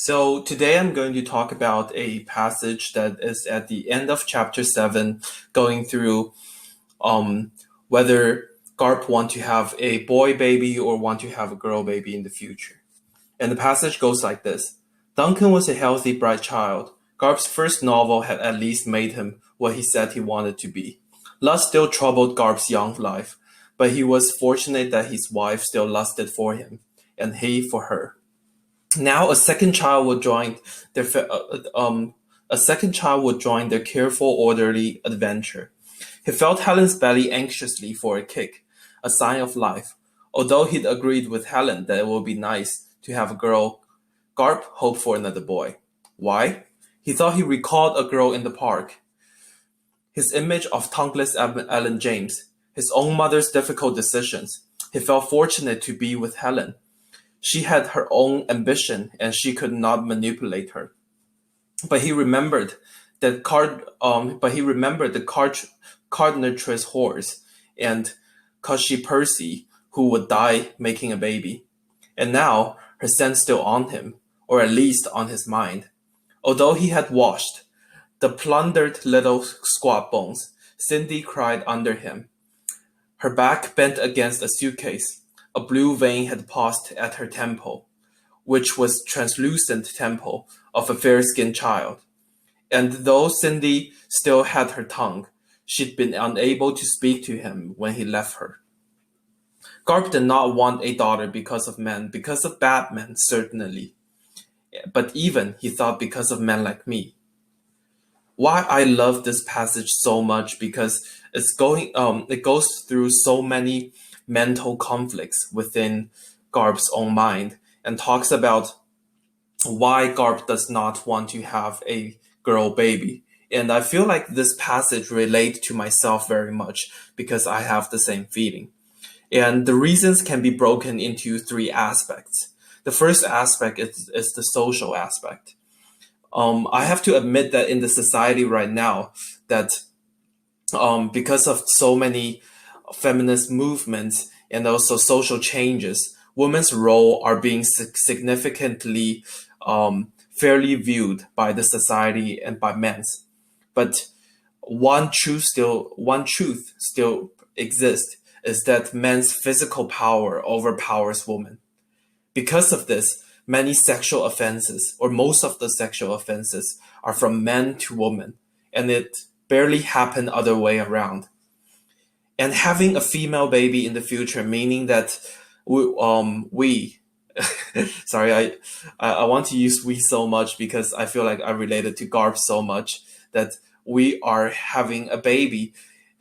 So today I'm going to talk about a passage that is at the end of chapter 7, going through um, whether Garp want to have a boy baby or want to have a girl baby in the future. And the passage goes like this. Duncan was a healthy, bright child. Garp's first novel had at least made him what he said he wanted to be. Lust still troubled Garp's young life, but he was fortunate that his wife still lusted for him, and he for her. Now their a second child would join their careful, orderly adventure. He felt Helen's belly anxiously for a kick, a sign of life. Although he'd agreed with Helen that it would be nice to have a girl, Garp hoped for another boy. Why? He thought he recalled a girl in the park. His image of tongueless Ellen James, his own mother's difficult decisions. He felt fortunate to be with Helen. She had her own ambition, and she could not manipulate her. But he remembered that Cardinatrix horse and Cushy Percy, who would die making a baby. And now her scent's still on him, or at least on his mind. Although he had washed the plundered little squat bones, Cindy cried under him. Her back bent against a suitcase. A blue vein had paused at her temple, which was translucent temple of a fair-skinned child. And though Cindy still had her tongue, she'd been unable to speak to him when he left her. Garp did not want a daughter because of men, because of bad men, certainly. But even, he thought, because of men like me. Why I love this passage so much because it goes through so many mental conflicts within Garp's own mind and talks about why Garp does not want to have a girl baby. And I feel like this passage relates to myself very much because I have the same feeling. And the reasons can be broken into three aspects. The first aspect is the social aspect. I have to admit that in the society right now, that because of so many feminist movements and also social changes, women's role are being significantly fairly viewed by the society and by men's. But one truth still exists is that men's physical power overpowers women. Because of this, many sexual offenses, or most of the sexual offenses, are from men to women, and it barely happen other way around. And having a female baby in the future, meaning that we sorry, I want to use we so much because I feel like I related to Garp so much that we are having a baby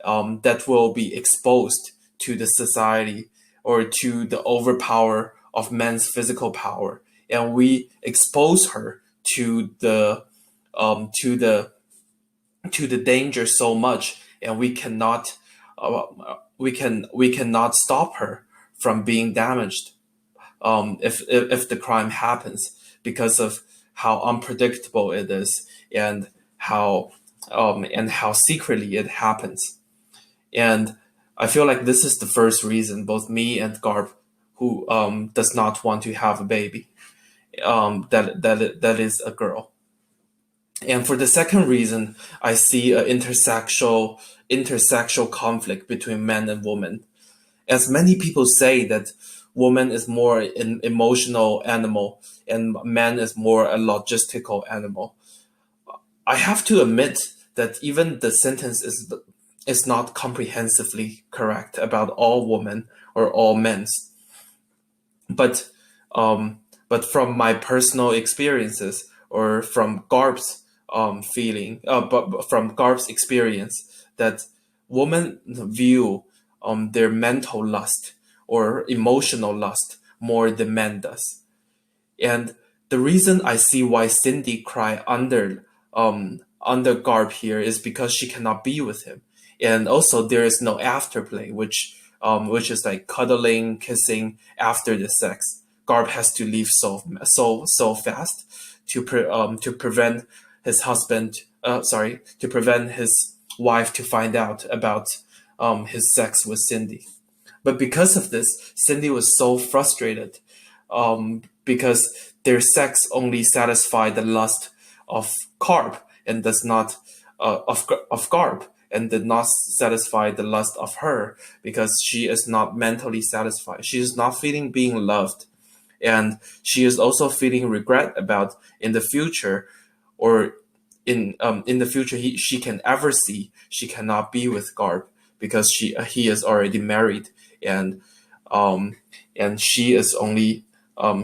that will be exposed to the society or to the overpower of men's physical power, and we expose her to the to the to the danger so much, and we cannot stop her from being damaged if the crime happens because of how unpredictable it is and how secretly it happens. And I feel like this is the first reason both me and Garp, who does not want to have a baby, that is a girl. And for the second reason, I see an intersexual conflict between men and women. As many people say that woman is more an emotional animal and man is more a logistical animal, I have to admit that even the sentence is not comprehensively correct about all women or all men. But but from my personal experiences or from Garp's but from Garp's experience, that women view their mental lust or emotional lust more than men does. And the reason I see why Cindy cry under Garp here is because she cannot be with him, and also there is no afterplay, which is like cuddling, kissing after the sex. Garp has to leave so fast to prevent his to prevent his wife to find out about his sex with Cindy. But because of this, Cindy was so frustrated because their sex only satisfy the lust of Garp and does not of Garp and did not satisfy the lust of her, because she is not mentally satisfied. She is not feeling being loved, and she is also feeling regret about in the future, or in the future she can ever see she cannot be with Garp because he is already married, and um, and she is only a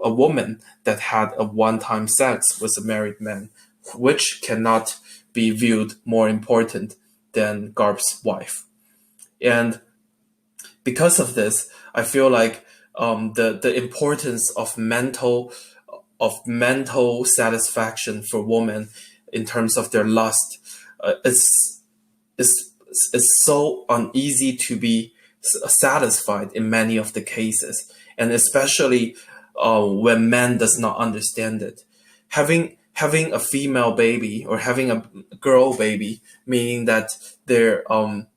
woman that had a one-time sex with a married man, which cannot be viewed more important than Garp's wife. And because of this, I feel like the importance of mental satisfaction for women in terms of their lust is is so uneasy to be satisfied in many of the cases, and especially when man does not understand it. Having a female baby or having a girl baby, meaning that their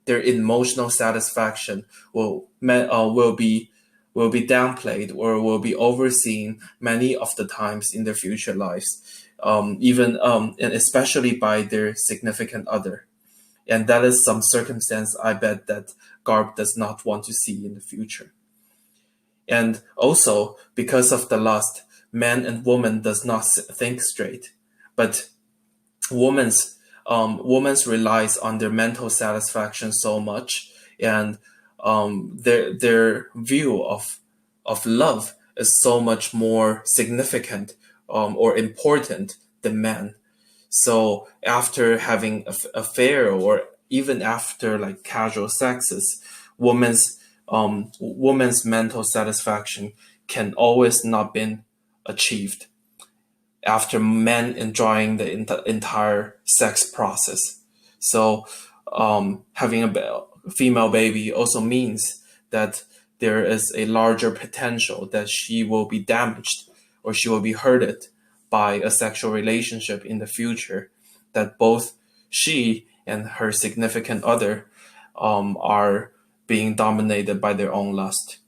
emotional satisfaction will be downplayed or will be overseen many of the times in their future lives, even and especially by their significant other. And that is some circumstance I bet that Garp does not want to see in the future. And also, because of the lust, man and woman does not think straight, but woman's relies on their mental satisfaction so much, and their view of love is so much more significant or important than man. So after having affair, or even after like casual sexes, woman's mental satisfaction can always not been achieved after men enjoying the entire sex process. So having a female baby also means that there is a larger potential that she will be damaged or she will be hurted by a sexual relationship in the future, that both she and her significant other are being dominated by their own lust.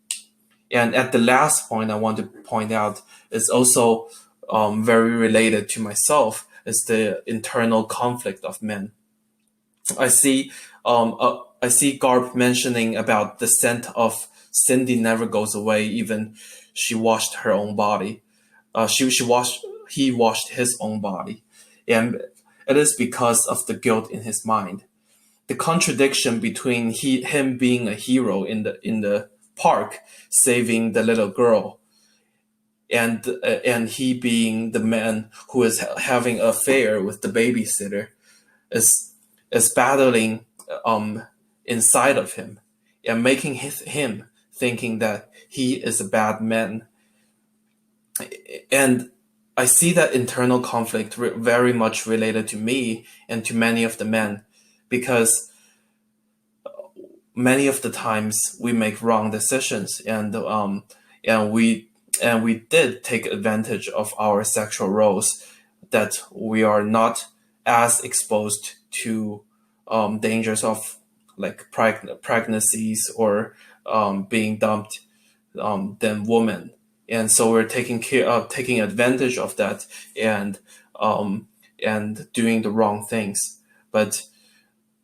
And at the last point I want to point out is also very related to myself, is the internal conflict of men. I see I see Garp mentioning about the scent of Cindy never goes away, even she washed her own body. He washed his own body, and it is because of the guilt in his mind. The contradiction between him being a hero in the park saving the little girl, and he being the man who is having an affair with the babysitter, is battling inside of him and making him thinking that he is a bad man. And I see that internal conflict very much related to me and to many of the men, because many of the times we make wrong decisions, and we did take advantage of our sexual roles, that we are not as exposed to dangers of like pregnancies or being dumped than women. And so we're taking advantage of that, and doing the wrong things. But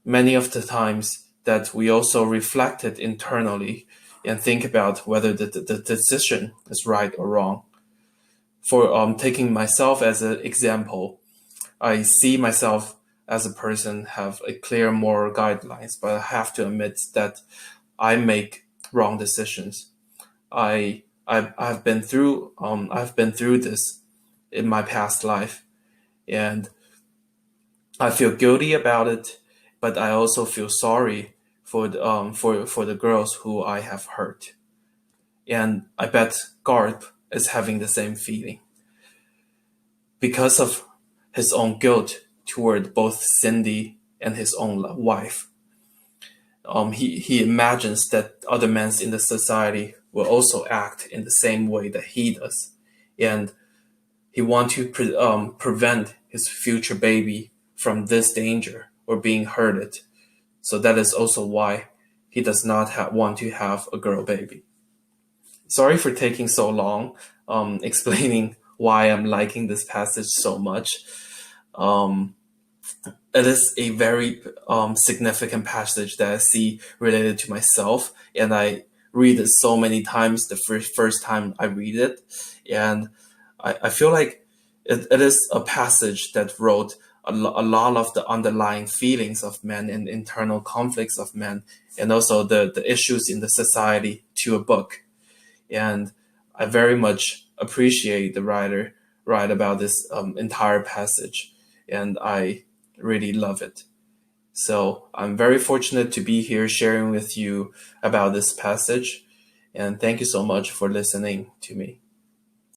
many of the times that we also reflect it internally and think about whether the decision is right or wrong. For taking myself as an example, I see myself as a person have a clear moral guidelines, but I have to admit that I make wrong decisions. I've been through this in my past life, and I feel guilty about it, but I also feel sorry for the girls who I have hurt, and I bet Garp is having the same feeling because of his own guilt toward both Cindy and his own wife. He imagines that other men in the society will also act in the same way that he does, and he wants to prevent his future baby from this danger or being hurted. So that is also why he does not want to have a girl baby. sorry for taking so long explaining why I'm liking this passage so much. Um, it is a very significant passage that I see related to myself, and I read it so many times the first time I read it, and I feel like it is a passage that wrote a lot of the underlying feelings of men and internal conflicts of men, and also the issues in the society to a book. And I very much appreciate the writer write about this entire passage, and I really love it. So I'm very fortunate to be here sharing with you about this passage, and thank you so much for listening to me.